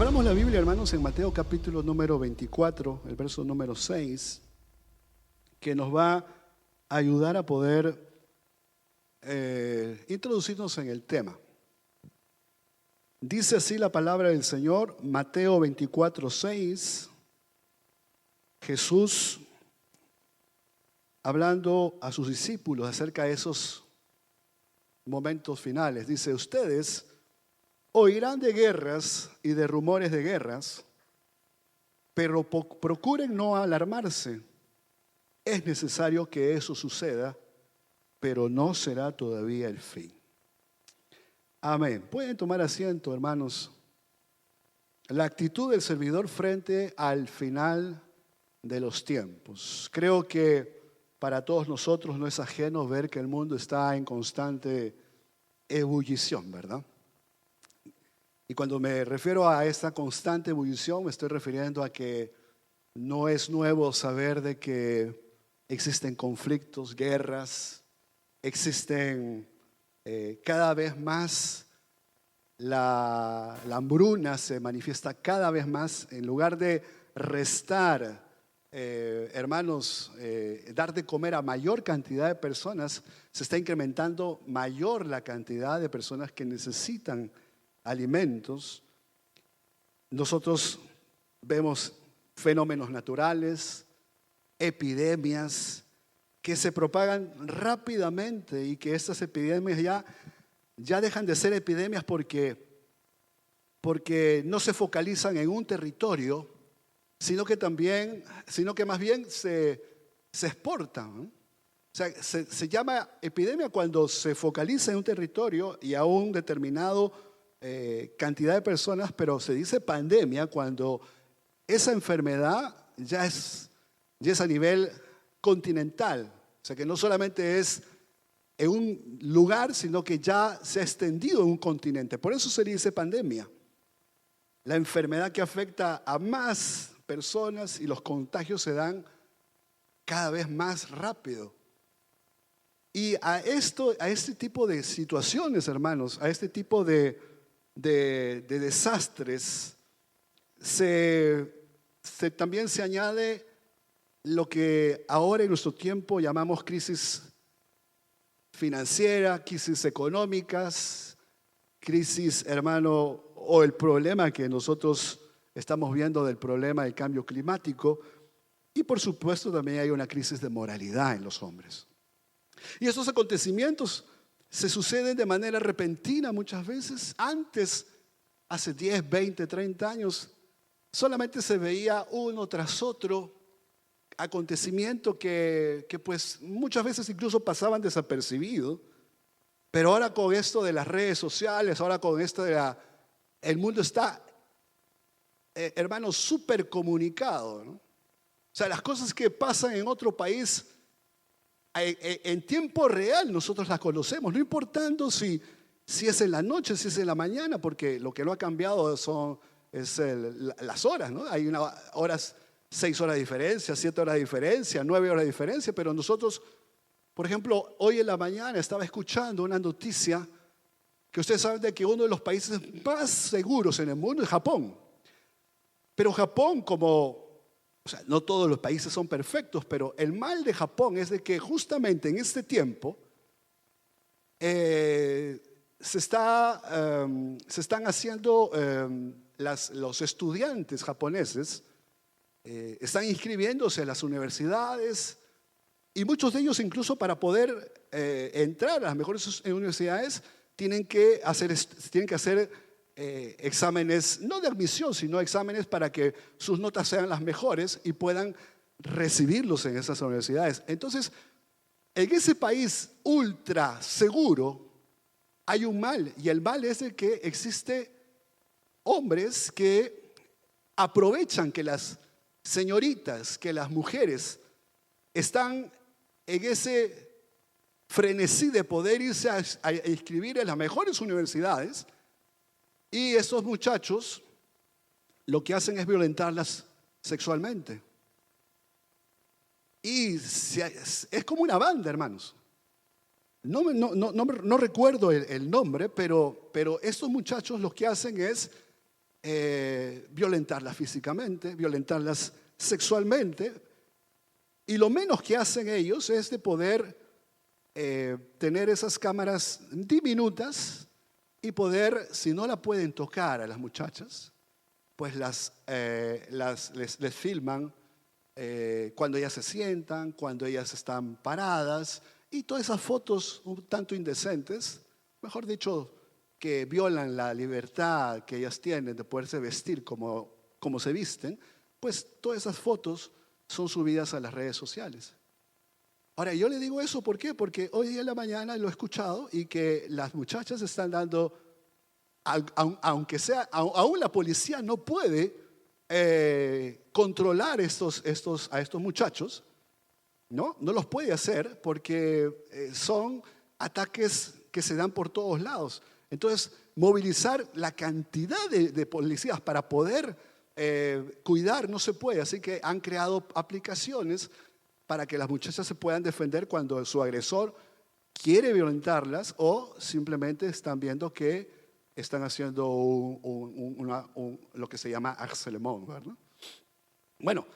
Abramos la Biblia, hermanos, en Mateo capítulo número 24, el verso número 6, que nos va a ayudar a poder introducirnos en el tema. Dice así la palabra del Señor, Mateo 24, 6, Jesús hablando a sus discípulos acerca de esos momentos finales. Dice, ustedes oirán de guerras y de rumores de guerras, pero procuren no alarmarse. Es necesario que eso suceda, pero no será todavía el fin. Amén. Pueden tomar asiento, hermanos. La actitud del servidor frente al final de los tiempos. Creo que para todos nosotros no es ajeno ver que el mundo está en constante ebullición, ¿verdad? Y cuando me refiero a esta constante ebullición, me estoy refiriendo a que no es nuevo saber de que existen conflictos, guerras, existen cada vez más, la hambruna se manifiesta cada vez más. En lugar de restar, hermanos, dar de comer a mayor cantidad de personas, se está incrementando mayor la cantidad de personas que necesitan alimentos. Nosotros vemos fenómenos naturales, epidemias que se propagan rápidamente y que estas epidemias ya dejan de ser epidemias porque no se focalizan en un territorio, sino que más bien se exportan, ¿no? O sea, se llama epidemia cuando se focaliza en un territorio y a un determinado cantidad de personas, pero se dice pandemia cuando esa enfermedad ya es a nivel continental. O sea, que no solamente es en un lugar, sino que ya se ha extendido en un continente. Por eso se dice pandemia. La enfermedad que afecta a más personas y los contagios se dan cada vez más rápido. Y a este tipo de situaciones, hermanos, a este tipo de desastres, también se añade lo que ahora en nuestro tiempo llamamos crisis financiera, crisis económicas, crisis, hermano, o el problema que nosotros estamos viendo del problema del cambio climático. Y por supuesto también hay una crisis de moralidad en los hombres. Y esos acontecimientos se suceden de manera repentina muchas veces. Antes, hace 10, 20, 30 años, solamente se veía uno tras otro acontecimiento que pues muchas veces incluso pasaban desapercibidos. Pero ahora con esto de las redes sociales, ahora con esto el mundo está, hermanos, súper comunicado, ¿no? O sea, las cosas que pasan en otro país en tiempo real nosotros las conocemos, no importando si es en la noche, si es en la mañana, porque lo que no ha cambiado es las horas, ¿no? Hay 6 horas de diferencia, 7 horas de diferencia, 9 horas de diferencia, pero nosotros, por ejemplo, hoy en la mañana estaba escuchando una noticia que ustedes saben de que uno de los países más seguros en el mundo es Japón. Pero Japón, o sea, no todos los países son perfectos, pero el mal de Japón es de que justamente en este tiempo se están haciendo, los estudiantes japoneses están inscribiéndose a las universidades y muchos de ellos incluso para poder entrar a las mejores universidades tienen que hacer exámenes, no de admisión, sino exámenes para que sus notas sean las mejores y puedan recibirlos en esas universidades. Entonces, en ese país ultra seguro hay un mal, y el mal es de que existe hombres que aprovechan que las señoritas, que las mujeres están en ese frenesí de poder irse a inscribir en las mejores universidades. Y esos muchachos lo que hacen es violentarlas sexualmente. Y es como una banda, hermanos. No recuerdo el nombre, pero estos muchachos lo que hacen es violentarlas físicamente, violentarlas sexualmente, y lo menos que hacen ellos es de poder tener esas cámaras diminutas y poder, si no la pueden tocar a las muchachas, pues les filman cuando ellas se sientan, cuando ellas están paradas, y todas esas fotos un tanto indecentes, mejor dicho, que violan la libertad que ellas tienen de poderse vestir como se visten, pues todas esas fotos son subidas a las redes sociales. Ahora, yo le digo eso, ¿por qué? Porque hoy día en la mañana lo he escuchado y que las muchachas están dando, aunque sea, aún la policía no puede controlar a estos muchachos, ¿no? No los puede hacer porque son ataques que se dan por todos lados. Entonces, movilizar la cantidad de policías para poder cuidar no se puede. Así que han creado aplicaciones para que las muchachas se puedan defender cuando su agresor quiere violentarlas o simplemente están viendo que están haciendo lo que se llama harcèlement, ¿verdad? Bueno,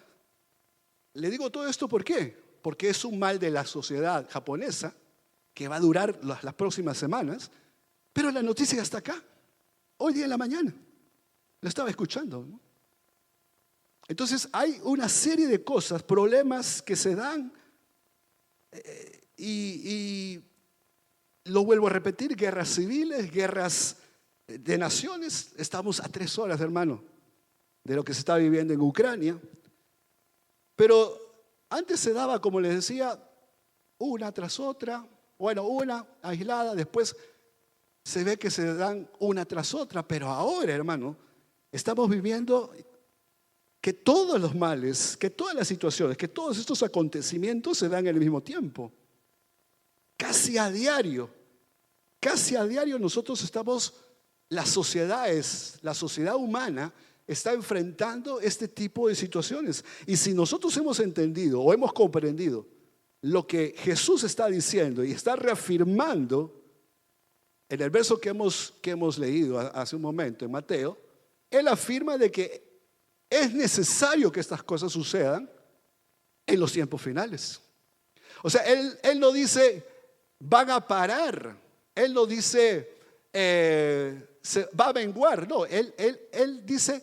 le digo todo esto ¿por qué? Porque es un mal de la sociedad japonesa que va a durar las próximas semanas, pero la noticia está acá, hoy día en la mañana. La estaba escuchando, ¿no? Entonces hay una serie de cosas, problemas que se dan y lo vuelvo a repetir, guerras civiles, guerras de naciones. Estamos a 3 horas, hermano, de lo que se está viviendo en Ucrania. Pero antes se daba, como les decía, una tras otra, bueno, una aislada, después se ve que se dan una tras otra, pero ahora, hermano, estamos viviendo que todos los males, que todas las situaciones, que todos estos acontecimientos se dan al mismo tiempo. Casi a diario nosotros estamos, la sociedad humana está enfrentando este tipo de situaciones. Y si nosotros hemos entendido o hemos comprendido lo que Jesús está diciendo y está reafirmando en el verso que hemos leído hace un momento en Mateo, Él afirma de que es necesario que estas cosas sucedan en los tiempos finales. O sea, Él no dice van a parar, Él no dice se va a menguar, no, Él dice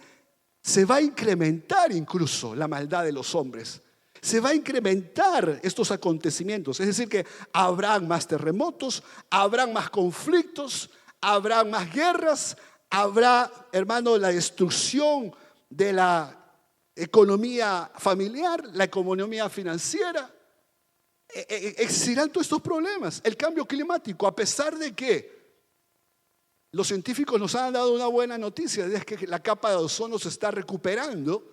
se va a incrementar incluso la maldad de los hombres. Se va a incrementar estos acontecimientos, es decir que habrán más terremotos, habrán más conflictos, habrán más guerras, habrá, hermano, la destrucción de la economía familiar, la economía financiera. Existirán todos estos problemas. El cambio climático, a pesar de que los científicos nos han dado una buena noticia, es que la capa de ozono se está recuperando,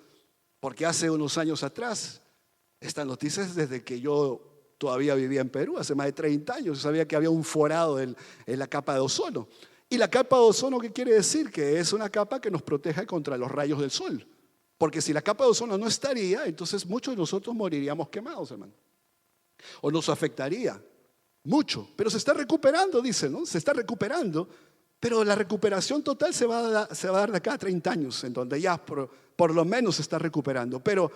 porque hace unos años atrás, esta noticia es desde que yo todavía vivía en Perú, hace más de 30 años, yo sabía que había un forado en la capa de ozono. Y la capa de ozono, ¿qué quiere decir? Que es una capa que nos protege contra los rayos del sol. Porque si la capa de ozono no estaría, entonces muchos de nosotros moriríamos quemados, hermano. O nos afectaría mucho. Pero se está recuperando, dice, ¿no? Se está recuperando. Pero la recuperación total se va a dar de acá a 30 años, en donde ya por lo menos se está recuperando. Pero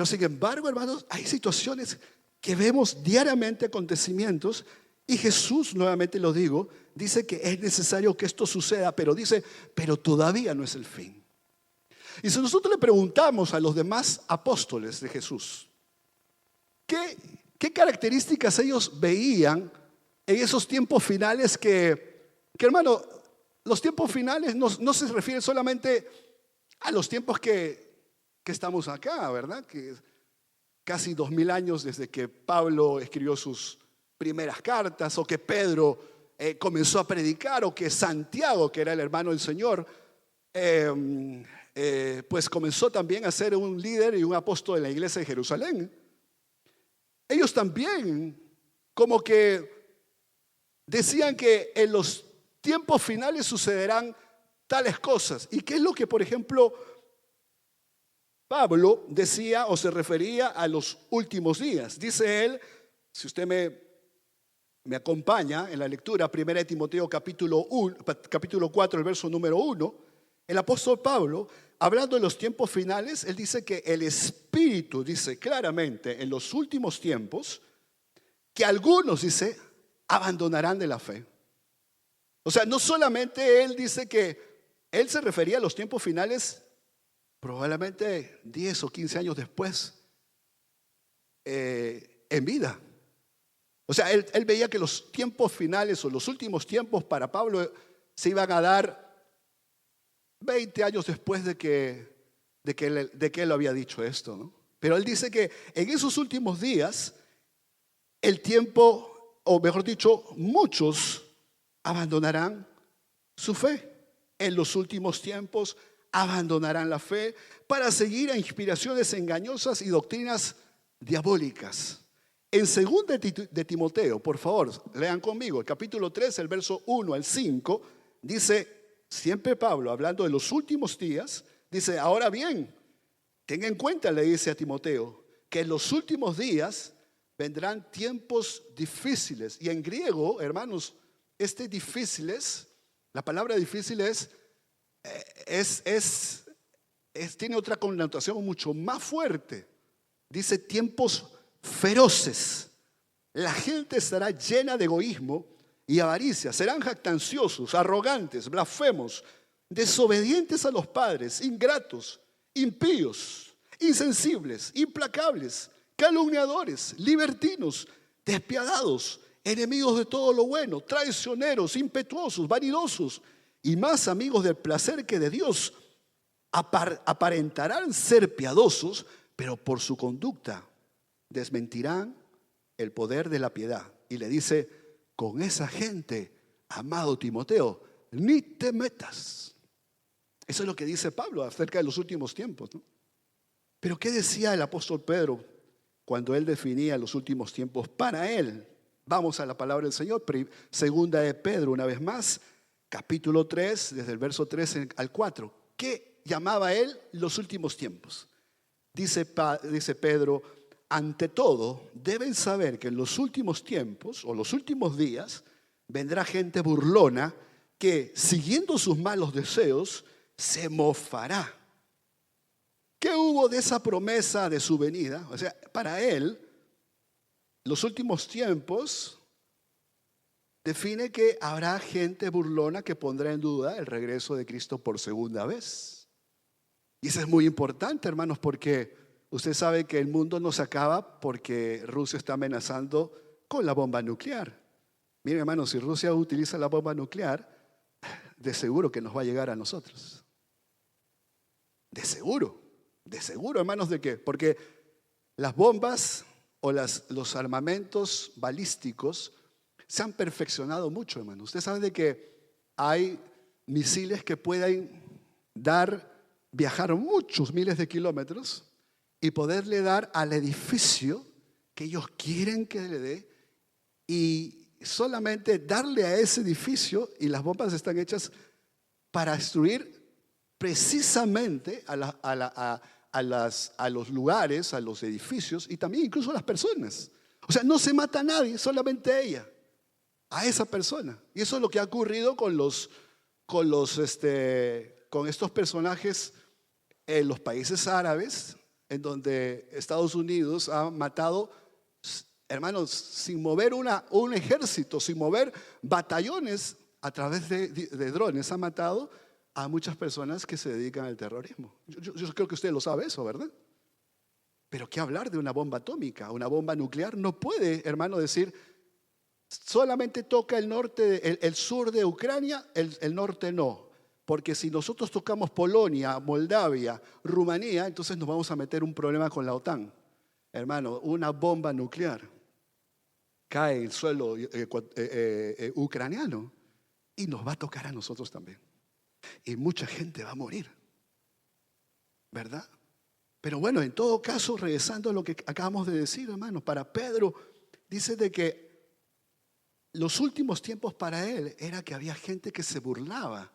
sin embargo, hermanos, hay situaciones que vemos diariamente, acontecimientos. Y Jesús, nuevamente lo digo, dice que es necesario que esto suceda, pero dice, pero todavía no es el fin. Y si nosotros le preguntamos a los demás apóstoles de Jesús, ¿qué características ellos veían en esos tiempos finales que hermano, los tiempos finales no se refieren solamente a los tiempos que estamos acá, ¿verdad? Que casi 2000 años desde que Pablo escribió sus primeras cartas, o que Pedro comenzó a predicar, o que Santiago, que era el hermano del Señor, pues comenzó también a ser un líder y un apóstol en la iglesia de Jerusalén. Ellos también como que decían que en los tiempos finales sucederán tales cosas. ¿Y qué es lo que, por ejemplo, Pablo decía o se refería a los últimos días? Dice él, si usted me acompaña en la lectura, 1 Timoteo capítulo 4, el verso número 1, El apóstol Pablo, hablando de los tiempos finales, él dice que el Espíritu dice claramente en los últimos tiempos que algunos, dice, abandonarán de la fe. O sea, no solamente él dice que él se refería a los tiempos finales probablemente 10 o 15 años después en vida. O sea, él veía que los tiempos finales o los últimos tiempos para Pablo se iban a dar 20 años después de que él lo había dicho esto, ¿no? Pero él dice que en esos últimos días el tiempo, o mejor dicho, muchos abandonarán su fe. En los últimos tiempos abandonarán la fe para seguir a inspiraciones engañosas y doctrinas diabólicas. En 2 de Timoteo, por favor, lean conmigo, el capítulo 3, el verso 1 al 5, dice, siempre Pablo, hablando de los últimos días, dice, ahora bien, tenga en cuenta, le dice a Timoteo, que en los últimos días vendrán tiempos difíciles. Y en griego, hermanos, difíciles, la palabra difíciles tiene otra connotación mucho más fuerte. Dice tiempos feroces. La gente estará llena de egoísmo y avaricia. Serán jactanciosos, arrogantes, blasfemos, desobedientes a los padres, ingratos, impíos, insensibles, implacables, calumniadores, libertinos, despiadados, enemigos de todo lo bueno, traicioneros, impetuosos, vanidosos y más amigos del placer que de Dios. Aparentarán ser piadosos, pero por su conducta desmentirán el poder de la piedad. Y le dice, con esa gente, amado Timoteo, ni te metas. Eso es lo que dice Pablo acerca de los últimos tiempos, ¿no? Pero ¿qué decía el apóstol Pedro cuando él definía los últimos tiempos para él? Vamos a la palabra del Señor, segunda de Pedro, una vez más, capítulo 3, desde el verso 3 al 4. ¿Qué llamaba él los últimos tiempos? Dice Pedro, ante todo, deben saber que en los últimos tiempos o los últimos días vendrá gente burlona que, siguiendo sus malos deseos, se mofará. ¿Qué hubo de esa promesa de su venida? O sea, para él, los últimos tiempos define que habrá gente burlona que pondrá en duda el regreso de Cristo por segunda vez. Y eso es muy importante, hermanos, porque usted sabe que el mundo no se acaba porque Rusia está amenazando con la bomba nuclear. Miren, hermanos, si Rusia utiliza la bomba nuclear, de seguro que nos va a llegar a nosotros. De seguro, hermanos, ¿de qué? Porque las bombas o los armamentos balísticos se han perfeccionado mucho, hermanos. Usted sabe de que hay misiles que pueden viajar muchos miles de kilómetros y poderle dar al edificio que ellos quieren que le dé, y solamente darle a ese edificio, y las bombas están hechas para destruir precisamente a los lugares, a los edificios y también incluso a las personas. O sea, no se mata a nadie, solamente a ella, a esa persona. Y eso es lo que ha ocurrido con estos personajes en los países árabes, en donde Estados Unidos ha matado, hermanos, sin mover un ejército, sin mover batallones, a través de drones, ha matado a muchas personas que se dedican al terrorismo. Yo creo que usted lo sabe eso, ¿verdad? Pero ¿qué hablar de una bomba atómica? Una bomba nuclear no puede, hermano, decir solamente toca el norte, el sur de Ucrania, el norte no. Porque si nosotros tocamos Polonia, Moldavia, Rumanía, entonces nos vamos a meter un problema con la OTAN. Hermano, una bomba nuclear cae en el suelo ucraniano y nos va a tocar a nosotros también. Y mucha gente va a morir, ¿verdad? Pero bueno, en todo caso, regresando a lo que acabamos de decir, hermanos, para Pedro, dice de que los últimos tiempos para él era que había gente que se burlaba.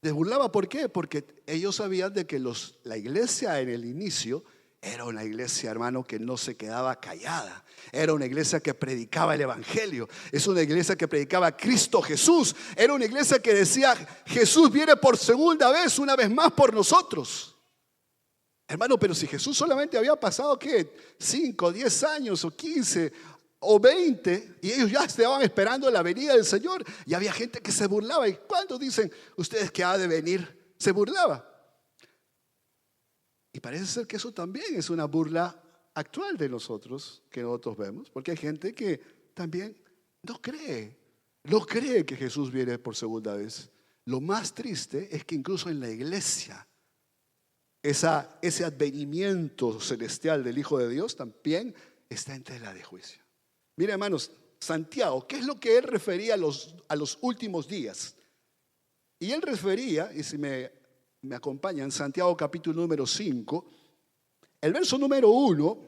¿Se burlaba por qué? Porque ellos sabían de que la iglesia en el inicio Era una iglesia, hermano, que no se quedaba callada. Era una iglesia que predicaba el evangelio. Es una iglesia que predicaba a Cristo Jesús. Era una iglesia que decía: Jesús viene por segunda vez, una vez más por nosotros. Hermano, pero si Jesús solamente había pasado, ¿qué? 5, 10 años o 15 o 20, y ellos ya estaban esperando la venida del Señor, y había gente que se burlaba. ¿Y cuando dicen ustedes que ha de venir? Se burlaba. Y parece ser que eso también es una burla actual de nosotros, que nosotros vemos, porque hay gente que también no cree que Jesús viene por segunda vez. Lo más triste es que incluso en la iglesia, ese advenimiento celestial del Hijo de Dios también está en tela de juicio. Mira, hermanos, Santiago, ¿qué es lo que él refería a los últimos días? Y él refería, y si me acompañan, Santiago capítulo número 5, el verso número 1,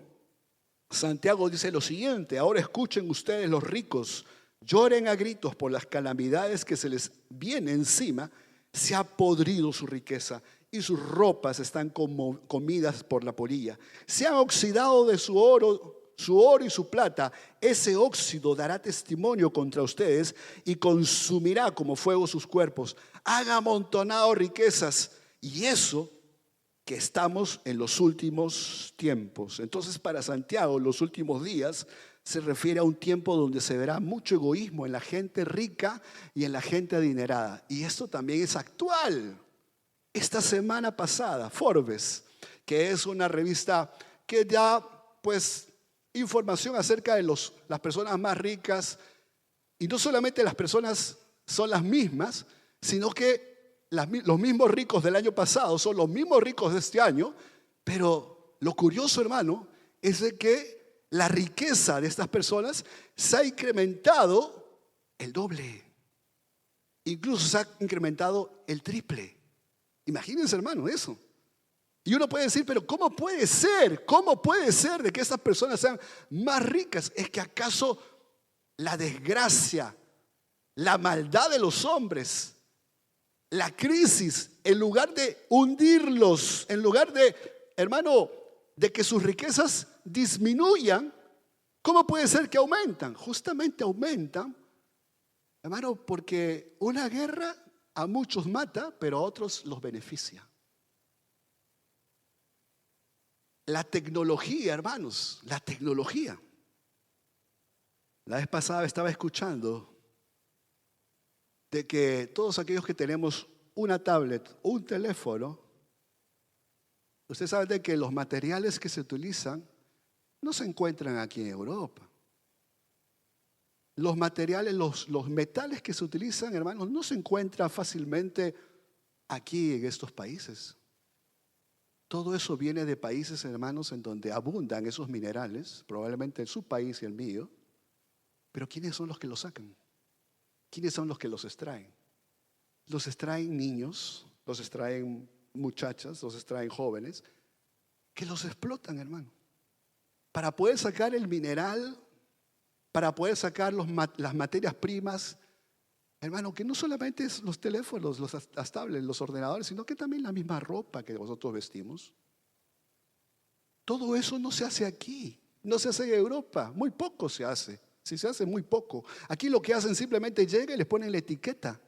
Santiago dice lo siguiente: ahora escuchen ustedes los ricos, lloren a gritos por las calamidades que se les viene encima. Se ha podrido su riqueza y sus ropas están comidas por la polilla. Se han oxidado de su oro y su plata. Ese óxido dará testimonio contra ustedes y consumirá como fuego sus cuerpos. Han amontonado riquezas, y eso que estamos en los últimos tiempos. Entonces, para Santiago, los últimos días se refiere a un tiempo donde se verá mucho egoísmo en la gente rica y en la gente adinerada. Y esto también es actual. Esta semana pasada, Forbes, que es una revista que da pues información acerca de las personas más ricas, y no solamente las personas son las mismas, sino que los mismos ricos del año pasado son los mismos ricos de este año. Pero lo curioso, hermano, es de que la riqueza de estas personas se ha incrementado el doble, incluso se ha incrementado el triple. Imagínense, hermano, eso. Y uno puede decir: pero ¿cómo puede ser? ¿Cómo puede ser de que estas personas sean más ricas? ¿Es que acaso la desgracia, la maldad de los hombres, la crisis, en lugar de hundirlos, en lugar de, hermano, de que sus riquezas disminuyan, cómo puede ser que aumentan? Justamente aumentan, hermano, porque una guerra a muchos mata, pero a otros los beneficia. La tecnología, hermanos, la tecnología. La vez pasada estaba escuchando de que todos aquellos que tenemos una tablet o un teléfono, ustedes saben de que los materiales que se utilizan no se encuentran aquí en Europa. Los materiales, los metales que se utilizan, hermanos, no se encuentran fácilmente aquí en estos países. Todo eso viene de países, hermanos, en donde abundan esos minerales, probablemente en su país y el mío. Pero ¿quiénes son los que los sacan? ¿Quiénes son los que los extraen? Los extraen niños, los extraen muchachas, los extraen jóvenes, que los explotan, hermano, para poder sacar el mineral, para poder sacar las materias primas, hermano, que no solamente es los teléfonos, las tablets, los ordenadores, sino que también la misma ropa que nosotros vestimos. Todo eso no se hace aquí, no se hace en Europa, muy poco se hace. Si se hace muy poco. Aquí lo que hacen simplemente llega y les ponen la etiqueta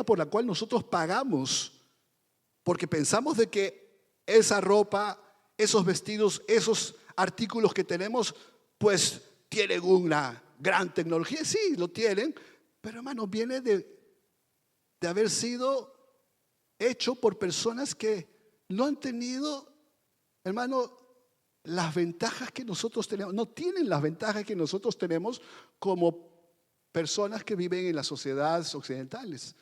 por la cual nosotros pagamos, porque pensamos de que esa ropa, esos vestidos, esos artículos que tenemos, pues tienen una gran tecnología. Sí, lo tienen, pero hermano, viene de haber sido hecho por personas que no han tenido, hermano, las ventajas que nosotros tenemos, no tienen las ventajas que nosotros tenemos como personas que viven en las sociedades occidentales.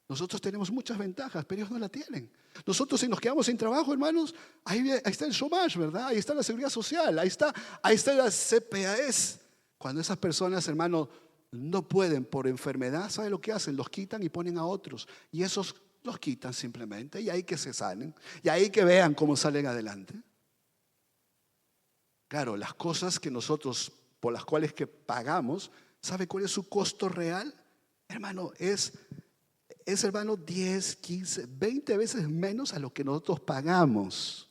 Nosotros tenemos muchas ventajas, pero ellos no la tienen. Nosotros, si nos quedamos sin trabajo, hermanos, ahí está el chômage, ¿verdad? Ahí está la seguridad social, ahí está la CPAS. Cuando esas personas, hermanos, no pueden por enfermedad, ¿sabe lo que hacen? Los quitan y ponen a otros. Y esos los quitan simplemente, y ahí que se salen, y ahí que vean cómo salen adelante. Claro, las cosas que nosotros, por las cuales que pagamos, ¿sabe cuál es su costo real? Hermano, es hermano 10, 15, 20 veces menos a lo que nosotros pagamos.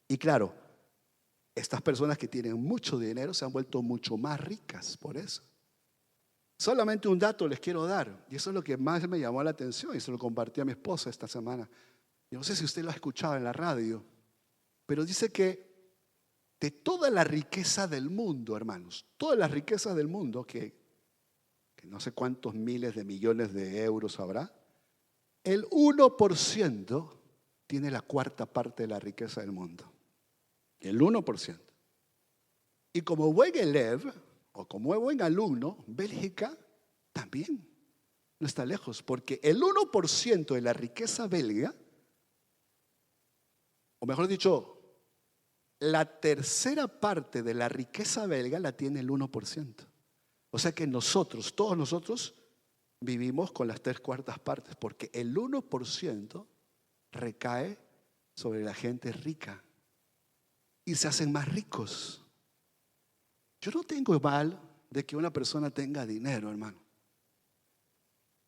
Y claro, estas personas que tienen mucho dinero se han vuelto mucho más ricas por eso. Solamente un dato les quiero dar, y eso es lo que más me llamó la atención y se lo compartí a mi esposa esta semana. Yo no sé si usted lo ha escuchado en la radio, pero dice que de toda la riqueza del mundo, hermanos, toda la riqueza del mundo, que no sé cuántos miles de millones de euros habrá, el 1% tiene la cuarta parte de la riqueza del mundo. El 1%. Y como buen elev, o como buen alumno, Bélgica también no está lejos, porque el 1% de la riqueza belga, o mejor dicho, la tercera parte de la riqueza belga la tiene el 1%. O sea que nosotros, todos nosotros, vivimos con las 3/4 partes, porque el 1% recae sobre la gente rica y se hacen más ricos. Yo no tengo mal de que una persona tenga dinero, hermano.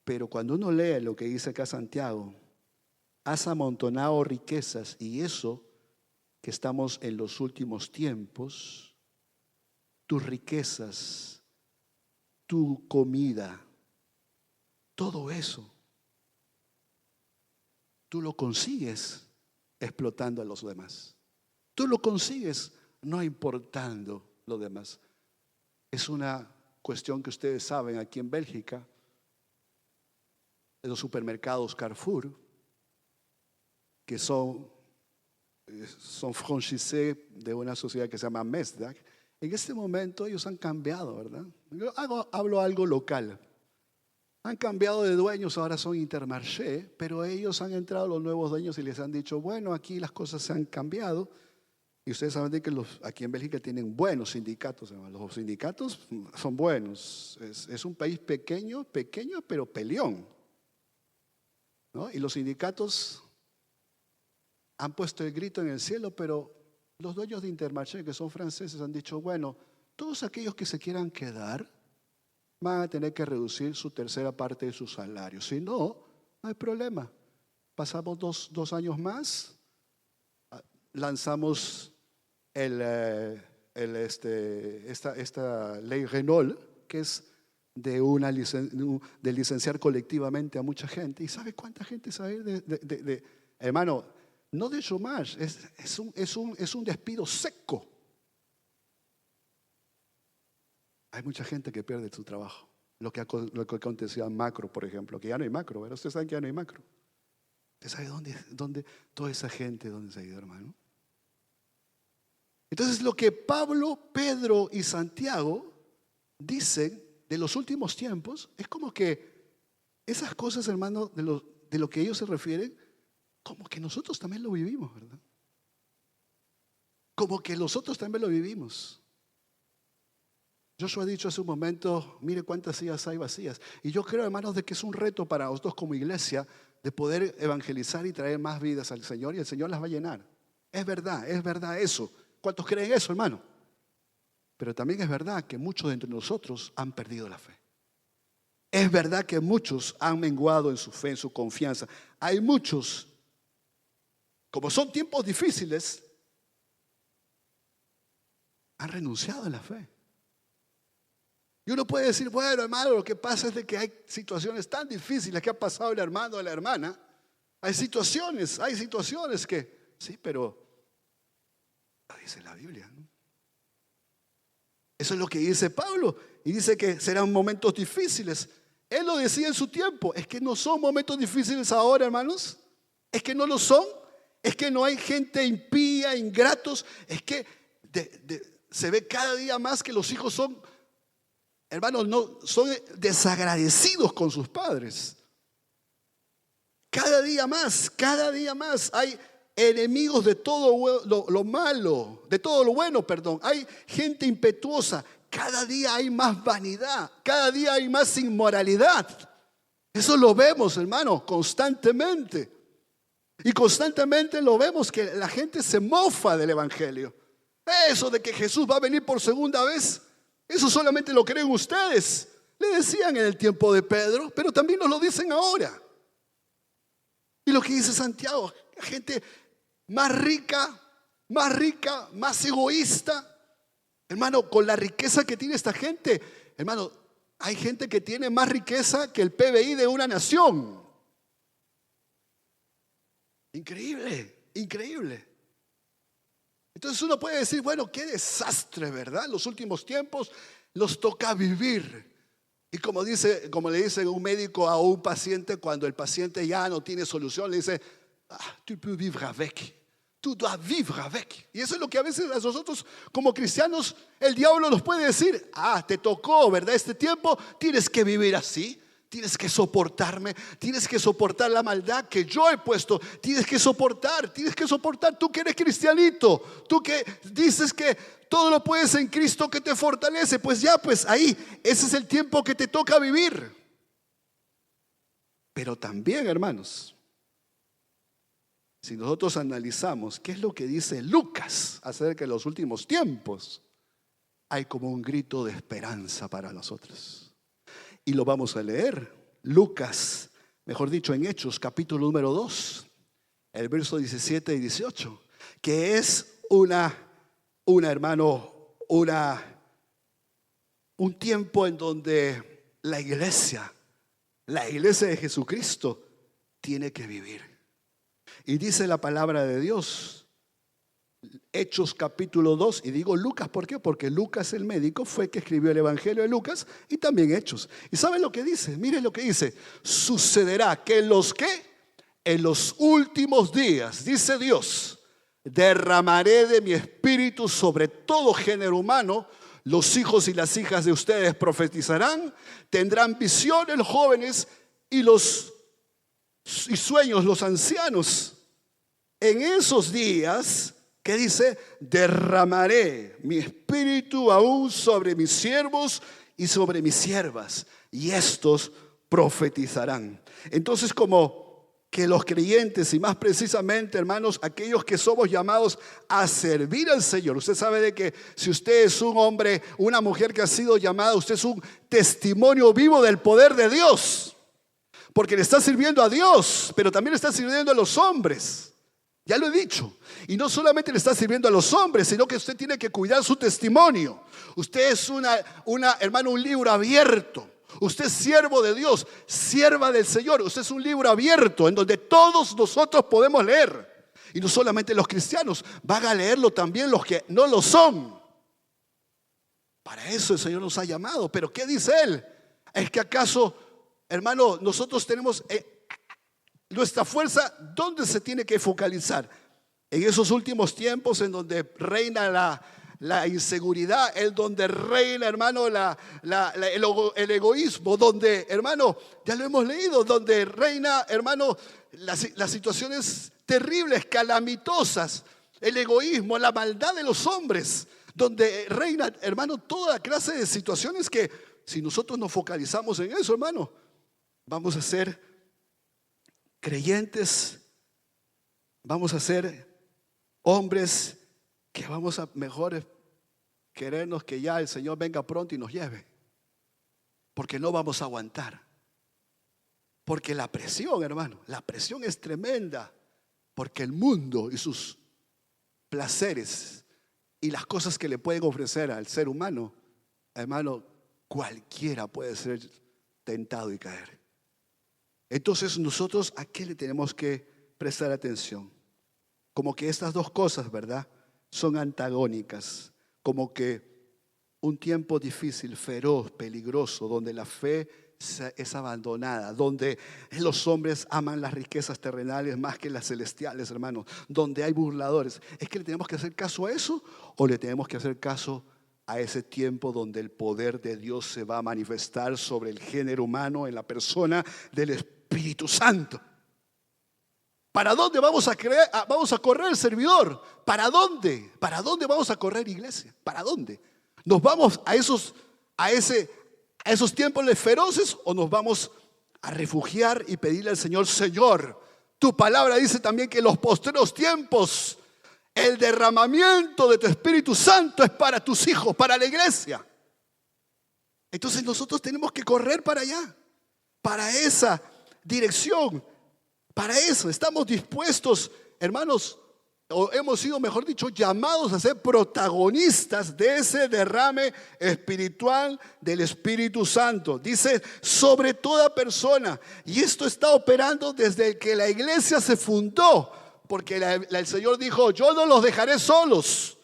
Pero cuando uno lee lo que dice acá Santiago, has amontonado riquezas y eso que estamos en los últimos tiempos, tus riquezas, tu comida, todo eso, tú lo consigues explotando a los demás. Tú lo consigues no importando lo demás. Es una cuestión que ustedes saben aquí en Bélgica, en los supermercados Carrefour, que son franchisés de una sociedad que se llama Mesdag. En este momento ellos han cambiado, ¿verdad? Yo hablo algo local. Han cambiado de dueños, ahora son Intermarché, pero ellos han entrado los nuevos dueños y les han dicho, bueno, aquí las cosas se han cambiado. Y ustedes saben que aquí en Bélgica tienen buenos sindicatos. Los sindicatos son buenos. Es un país pequeño, pero peleón, ¿no? Y los sindicatos han puesto el grito en el cielo, pero los dueños de Intermarché, que son franceses, han dicho, bueno, todos aquellos que se quieran quedar van a tener que reducir su tercera parte de su salario. Si no, no hay problema. Pasamos dos años más, lanzamos esta ley Renault, que es de licenciar colectivamente a mucha gente. ¿Y sabe cuánta gente se va a ir hermano? No de chômage, es un despido seco. Hay mucha gente que pierde su trabajo. Lo que aconteció en Macro, por ejemplo, que ya no hay Macro, ¿verdad? Ustedes saben que ya no hay Macro. ¿Usted sabe dónde toda esa gente, dónde se ha ido, hermano? Entonces, lo que Pablo, Pedro y Santiago dicen de los últimos tiempos es como que esas cosas, hermano, de lo que ellos se refieren, como que nosotros también lo vivimos, ¿verdad? Como que nosotros también lo vivimos. Joshua ha dicho hace un momento, mire cuántas sillas hay vacías. Y yo creo, hermanos, de que es un reto para nosotros como iglesia de poder evangelizar y traer más vidas al Señor, y el Señor las va a llenar. Es verdad eso. ¿Cuántos creen eso, hermano? Pero también es verdad que muchos de entre nosotros han perdido la fe. Es verdad que muchos han menguado en su fe, en su confianza. Hay muchos, como son tiempos difíciles, han renunciado a la fe. Y uno puede decir, bueno, hermano, lo que pasa es de que hay situaciones tan difíciles que ha pasado el hermano o la hermana. Hay situaciones que, sí, pero lo dice la Biblia, ¿no? Eso es lo que dice Pablo. Y dice que serán momentos difíciles. Él lo decía en su tiempo. Es que no son momentos difíciles ahora, hermanos. Es que no lo son. Es que no hay gente impía, ingratos. Es que se ve cada día más que los hijos son, hermanos, no, son desagradecidos con sus padres. Cada día más hay enemigos de todo lo malo, de todo lo bueno, perdón. Hay gente impetuosa. Cada día hay más vanidad. Cada día hay más inmoralidad. Eso lo vemos, hermano, constantemente. Y constantemente lo vemos que la gente se mofa del evangelio. Eso de que Jesús va a venir por segunda vez, eso solamente lo creen ustedes. Le decían en el tiempo de Pedro, pero también nos lo dicen ahora. Y lo que dice Santiago, gente más rica, más rica, más egoísta. Hermano, con la riqueza que tiene esta gente, hermano, hay gente que tiene más riqueza que el PBI de una nación. Increíble, increíble. Entonces uno puede decir, bueno, qué desastre, ¿verdad? En los últimos tiempos nos toca vivir. Y como le dice un médico a un paciente cuando el paciente ya no tiene solución, le dice, tu peux vivre avec. Tú dois vivre avec. Y eso es lo que a veces a nosotros como cristianos el diablo nos puede decir, te tocó, ¿verdad? Este tiempo tienes que vivir así. Tienes que soportarme, tienes que soportar la maldad que yo he puesto, tienes que soportar, tú que eres cristianito, tú que dices que todo lo puedes en Cristo que te fortalece, pues ahí, ese es el tiempo que te toca vivir. Pero también, hermanos, si nosotros analizamos qué es lo que dice Lucas acerca de los últimos tiempos, hay como un grito de esperanza para nosotros. Y lo vamos a leer, Lucas, mejor dicho, en Hechos, capítulo número 2, el verso 17 y 18, que es un tiempo en donde la iglesia de Jesucristo tiene que vivir. Y dice la palabra de Dios, Hechos capítulo 2, y digo Lucas, ¿por qué? Porque Lucas el médico fue el que escribió el Evangelio de Lucas y también Hechos. ¿Y saben lo que dice? Miren lo que dice. Sucederá que en los últimos días, dice Dios, derramaré de mi espíritu sobre todo género humano. Los hijos y las hijas de ustedes profetizarán, tendrán visiones los jóvenes y sueños los ancianos. En esos días, ¿qué dice? Derramaré mi espíritu aún sobre mis siervos y sobre mis siervas, y estos profetizarán. Entonces, como que los creyentes, y más precisamente, hermanos, aquellos que somos llamados a servir al Señor. Usted sabe de que si usted es un hombre, una mujer que ha sido llamada, usted es un testimonio vivo del poder de Dios, porque le está sirviendo a Dios, pero también le está sirviendo a los hombres. Ya lo he dicho. Y no solamente le está sirviendo a los hombres, sino que usted tiene que cuidar su testimonio. Usted es hermano, un libro abierto. Usted es siervo de Dios, sierva del Señor. Usted es un libro abierto en donde todos nosotros podemos leer. Y no solamente los cristianos, van a leerlo también los que no lo son. Para eso el Señor nos ha llamado. Pero ¿qué dice Él? Es que acaso, hermano, nosotros tenemos nuestra fuerza, ¿dónde se tiene que focalizar? En esos últimos tiempos en donde reina la inseguridad, en donde reina, hermano, el egoísmo, donde, hermano, ya lo hemos leído, donde reina, hermano, las situaciones terribles, calamitosas, el egoísmo, la maldad de los hombres, donde reina, hermano, toda clase de situaciones que si nosotros nos focalizamos en eso, hermano, vamos a ser creyentes, vamos a ser hombres que vamos a mejor querernos que ya el Señor venga pronto y nos lleve, porque no vamos a aguantar, porque la presión, hermano, la presión es tremenda, porque el mundo y sus placeres y las cosas que le pueden ofrecer al ser humano, hermano, cualquiera puede ser tentado y caer. Entonces nosotros, ¿a qué le tenemos que prestar atención? Como que estas dos cosas, ¿verdad?, son antagónicas. Como que un tiempo difícil, feroz, peligroso, donde la fe es abandonada, donde los hombres aman las riquezas terrenales más que las celestiales, hermanos, donde hay burladores. ¿Es que le tenemos que hacer caso a eso o le tenemos que hacer caso a ese tiempo donde el poder de Dios se va a manifestar sobre el género humano en la persona del Espíritu Santo? ¿Para dónde vamos a correr, servidor? ¿Para dónde? ¿Para dónde vamos a correr, iglesia? ¿Para dónde? ¿Nos vamos a esos tiempos feroces o nos vamos a refugiar y pedirle al Señor, Señor, tu palabra dice también que en los postreros tiempos el derramamiento de tu Espíritu Santo es para tus hijos, para la iglesia? Entonces nosotros tenemos que correr para allá, para esa dirección. Para eso estamos dispuestos, hermanos, o hemos sido, mejor dicho, llamados a ser protagonistas de ese derrame espiritual del Espíritu Santo. Dice, sobre toda persona. Y esto está operando desde que la iglesia se fundó, porque el Señor dijo, yo no los dejaré solos.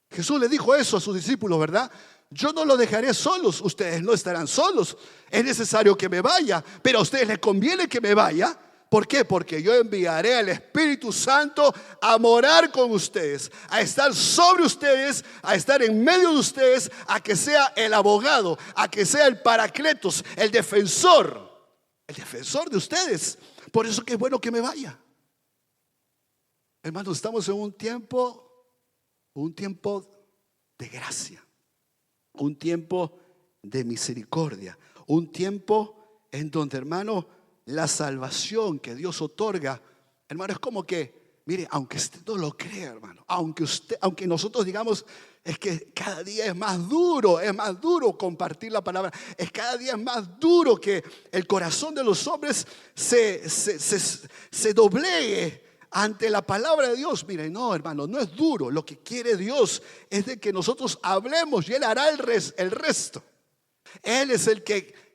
Jesús le dijo eso a sus discípulos, ¿verdad? Yo no los dejaré solos, ustedes no estarán solos. Es necesario que me vaya, pero a ustedes les conviene que me vaya. ¿Por qué? Porque yo enviaré al Espíritu Santo a morar con ustedes, a estar sobre ustedes, a estar en medio de ustedes, a que sea el abogado, a que sea el paracletos, el defensor de ustedes. Por eso que es bueno que me vaya. Hermanos, estamos en un tiempo de gracia, un tiempo de misericordia, un tiempo en donde, hermano, la salvación que Dios otorga, hermano, es como que, mire, aunque usted no lo crea, hermano, aunque nosotros digamos, es que cada día es más duro compartir la palabra, es cada día es más duro que el corazón de los hombres se doblegue ante la palabra de Dios. Mire, no, hermano, no es duro. Lo que quiere Dios es de que nosotros hablemos y Él hará el resto. Él es el que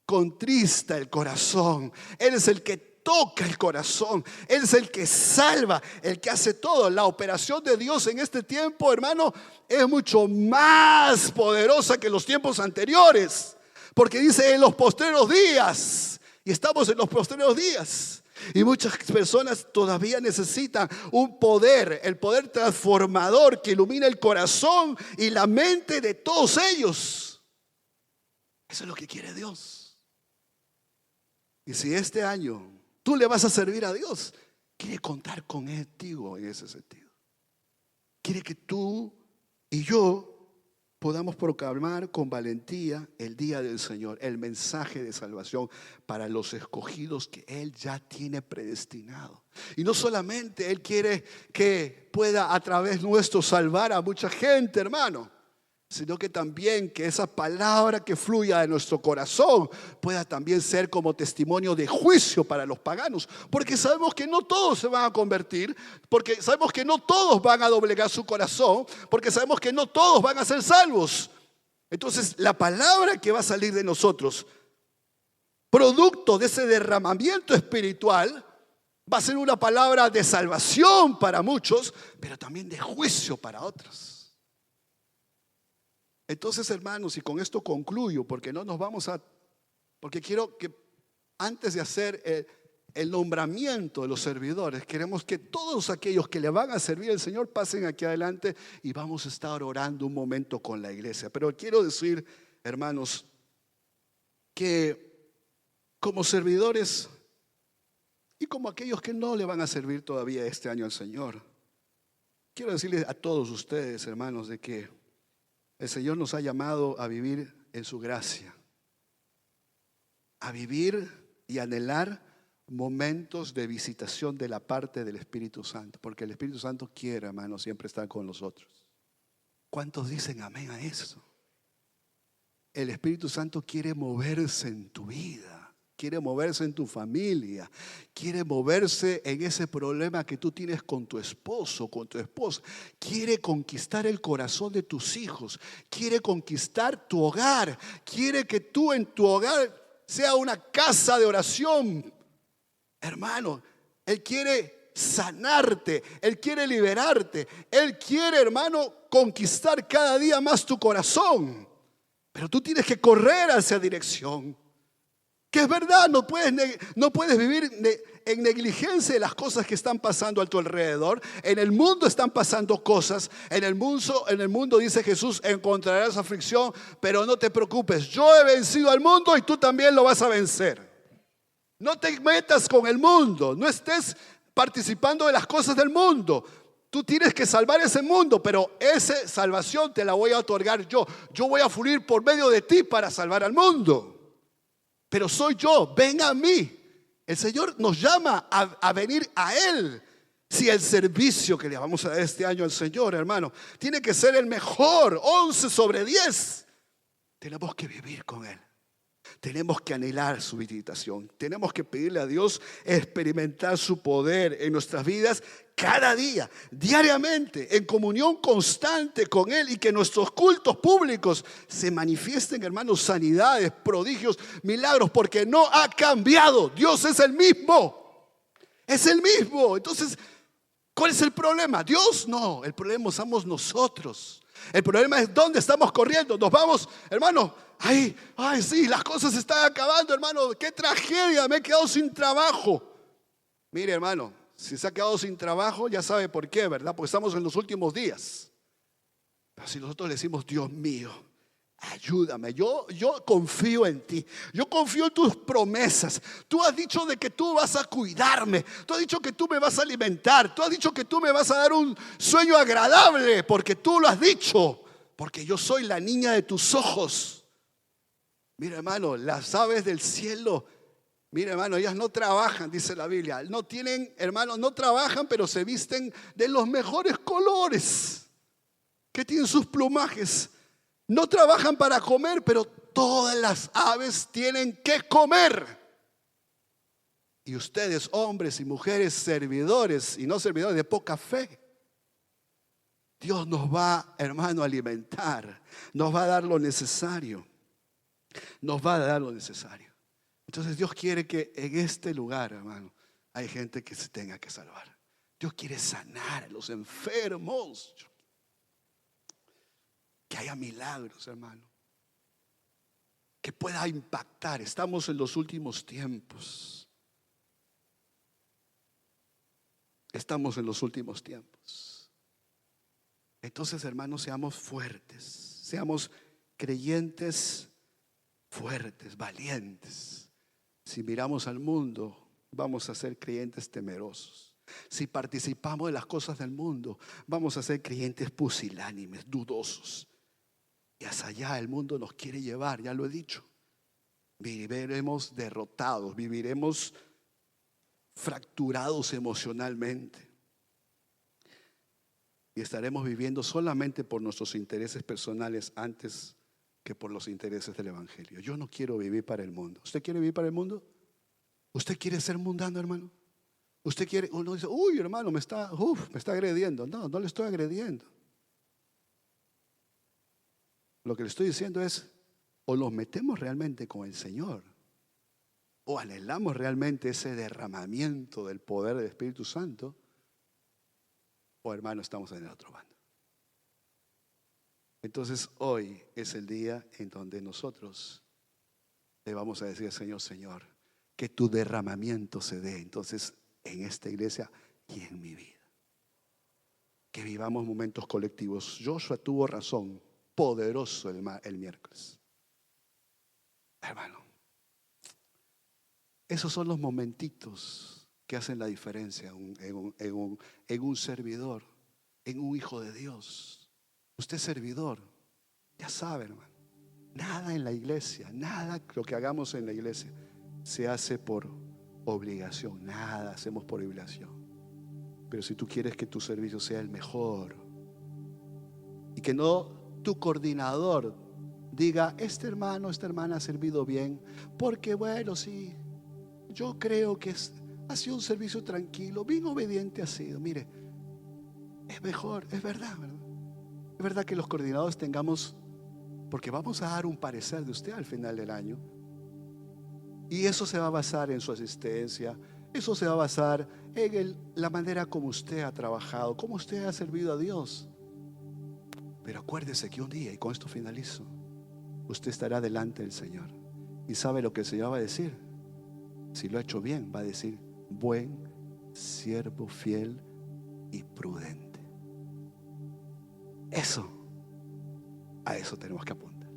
contrista el corazón. Él es el que toca el corazón. Él es el que salva, el que hace todo. La operación de Dios en este tiempo, hermano, es mucho más poderosa que los tiempos anteriores. Porque dice en los postreros días. Y estamos en los postreros días. Y muchas personas todavía necesitan un poder, el poder transformador que ilumina el corazón y la mente de todos ellos. Eso es lo que quiere Dios. Y si este año tú le vas a servir a Dios, quiere contar contigo en ese sentido. Quiere que tú y yo podamos proclamar con valentía el día del Señor, el mensaje de salvación para los escogidos que Él ya tiene predestinado. Y no solamente Él quiere que pueda a través nuestro salvar a mucha gente, hermano, sino que también que esa palabra que fluya de nuestro corazón pueda también ser como testimonio de juicio para los paganos, porque sabemos que no todos se van a convertir, porque sabemos que no todos van a doblegar su corazón, porque sabemos que no todos van a ser salvos. Entonces la palabra que va a salir de nosotros, producto de ese derramamiento espiritual, va a ser una palabra de salvación para muchos, pero también de juicio para otros. Entonces, hermanos, y con esto concluyo, porque quiero que antes de hacer el nombramiento de los servidores, queremos que todos aquellos que le van a servir al Señor pasen aquí adelante y vamos a estar orando un momento con la iglesia. Pero quiero decir, hermanos, que como servidores y como aquellos que no le van a servir todavía este año al Señor, quiero decirles a todos ustedes, hermanos, de que el Señor nos ha llamado a vivir en su gracia, a vivir y anhelar momentos de visitación de la parte del Espíritu Santo, porque el Espíritu Santo quiere, hermano, siempre estar con nosotros. ¿Cuántos dicen amén a eso? El Espíritu Santo quiere moverse en tu vida. Quiere moverse en tu familia, quiere moverse en ese problema que tú tienes con tu esposo, con tu esposa. Quiere conquistar el corazón de tus hijos, quiere conquistar tu hogar, quiere que tú en tu hogar sea una casa de oración. Hermano, Él quiere sanarte, Él quiere liberarte, Él quiere, hermano, conquistar cada día más tu corazón. Pero tú tienes que correr hacia esa dirección. Que es verdad, no puedes vivir en negligencia de las cosas que están pasando a tu alrededor. En el mundo están pasando cosas. En el mundo, dice Jesús, encontrarás aflicción, pero no te preocupes. Yo he vencido al mundo y tú también lo vas a vencer. No te metas con el mundo, no estés participando de las cosas del mundo. Tú tienes que salvar ese mundo, pero esa salvación te la voy a otorgar yo. Yo voy a fluir por medio de ti para salvar al mundo. Pero soy yo, ven a mí. El Señor nos llama a venir a Él. Si el servicio que le vamos a dar este año al Señor, hermano, tiene que ser el mejor, 11 sobre 10. Tenemos que vivir con Él. Tenemos que anhelar su visitación. Tenemos que pedirle a Dios experimentar su poder en nuestras vidas cada día, diariamente, en comunión constante con Él, y que nuestros cultos públicos se manifiesten, hermanos, sanidades, prodigios, milagros, porque no ha cambiado. Dios es el mismo. Es el mismo. Entonces, ¿cuál es el problema? Dios no. El problema somos nosotros. El problema es dónde estamos corriendo. Nos vamos, hermano. Ay, sí, las cosas se están acabando, hermano. Qué tragedia, me he quedado sin trabajo. Mire, hermano, si se ha quedado sin trabajo, ya sabe por qué, ¿verdad? Porque estamos en los últimos días. Pero si nosotros le decimos, Dios mío, ayúdame, yo confío en ti, yo confío en tus promesas. Tú has dicho de que tú vas a cuidarme, tú has dicho que tú me vas a alimentar, tú has dicho que tú me vas a dar un sueño agradable, porque tú lo has dicho, porque yo soy la niña de tus ojos. Mira, hermano, las aves del cielo, mira, hermano, ellas no trabajan, dice la Biblia. No tienen, hermano, no trabajan, pero se visten de los mejores colores que tienen sus plumajes. No trabajan para comer, pero todas las aves tienen que comer. Y ustedes, hombres y mujeres, servidores y no servidores de poca fe, Dios nos va, hermano, a alimentar, nos va a dar lo necesario. Nos va a dar lo necesario. Entonces Dios quiere que en este lugar, hermano, hay gente que se tenga que salvar. Dios quiere sanar a los enfermos. Que haya milagros, hermano. Que pueda impactar. Estamos en los últimos tiempos. Estamos en los últimos tiempos. Entonces, hermanos, seamos fuertes. Seamos creyentes fuertes, valientes. Si miramos al mundo, vamos a ser creyentes temerosos. Si participamos de las cosas del mundo, vamos a ser creyentes pusilánimes, dudosos. Y hacia allá el mundo nos quiere llevar, ya lo he dicho. Viviremos derrotados, viviremos fracturados emocionalmente. Y estaremos viviendo solamente por nuestros intereses personales antes que por los intereses del evangelio. Yo no quiero vivir para el mundo. ¿Usted quiere vivir para el mundo? ¿Usted quiere ser mundano, hermano? ¿Usted quiere? Uno dice, uy, hermano, me está agrediendo. No, no le estoy agrediendo. Lo que le estoy diciendo es, o nos metemos realmente con el Señor, o anhelamos realmente ese derramamiento del poder del Espíritu Santo, o, hermano, estamos en el otro bando. Entonces hoy es el día en donde nosotros le vamos a decir al Señor, Señor, que tu derramamiento se dé entonces en esta iglesia y en mi vida. Que vivamos momentos colectivos. Joshua tuvo razón, poderoso el miércoles. Hermano, esos son los momentitos que hacen la diferencia en un servidor, en un hijo de Dios. Usted es servidor, ya sabe, hermano. Nada en la iglesia, nada lo que hagamos en la iglesia se hace por obligación. Nada hacemos por obligación. Pero si tú quieres que tu servicio sea el mejor y que no tu coordinador diga, este hermano, esta hermana ha servido bien, porque bueno, sí, yo creo que ha sido un servicio tranquilo, bien obediente ha sido. Mire, es mejor, es verdad, ¿verdad? Es verdad que los coordinadores tengamos, porque vamos a dar un parecer de usted al final del año, y eso se va a basar en su asistencia, eso se va a basar en la manera como usted ha trabajado, cómo usted ha servido a Dios. Pero acuérdese que un día, y con esto finalizo, usted estará delante del Señor y sabe lo que el Señor va a decir. Si lo ha hecho bien, va a decir, buen siervo fiel y prudente. A eso tenemos que apuntar.